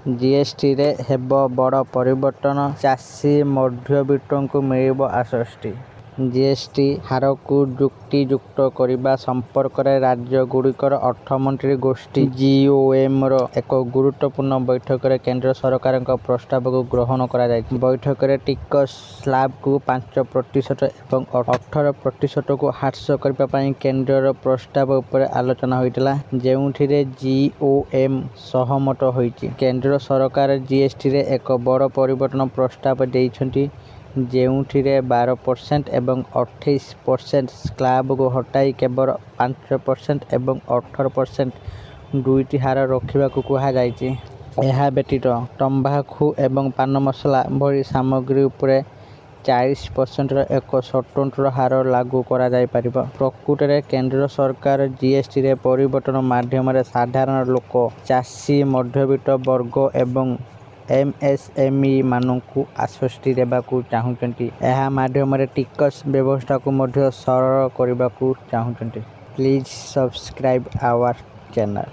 GST रे हेब बड़ परिवर्तन चाषी मध्यबित्तଙ୍କୁ मिलिब 68। जीएसटी हार को जुक्तियुक्त करने संपर्क में राज्यगुड़िकर अर्थमंत्री गोष्ठी जीओएम एक गुरुत्वपूर्ण बैठक में केंद्र सरकार प्रस्ताव को ग्रहण करा जायछि। बैठक में टिकस स्लैब को 5% एवं 18% को ह्रास करने केंद्र प्रस्ताव उपर आलोचना होइतिला, जेउथिरे जीओएम सहमत होइछि। केंद्र सरकार जीएसटी रे एक बड़ परिवर्तन प्रस्ताव देइछन्ति, जेउथिरे 12% एवं 28% स्लैब को हटाई केवल 5% एवं 18% दुईटी हार रखा कहा जायछि। यह व्यतीत तंबाकू एवं पान मसला भली सामग्री उपरे 40% एक स्वतंत्र हार लागू करा जाय परिबो। प्रकृत में केंद्र सरकार जीएसटी रे परिवर्तन माध्यम साधारण लोक, चाषी, मध्यबित्त वर्ग एवं एमएसएमई मानकु आश्वस्ति देबाकू चाहुचंती। यह माध्यम टिकस व्यवस्था को मध्य सरल करने को चाहुचंती। Please subscribe our channel.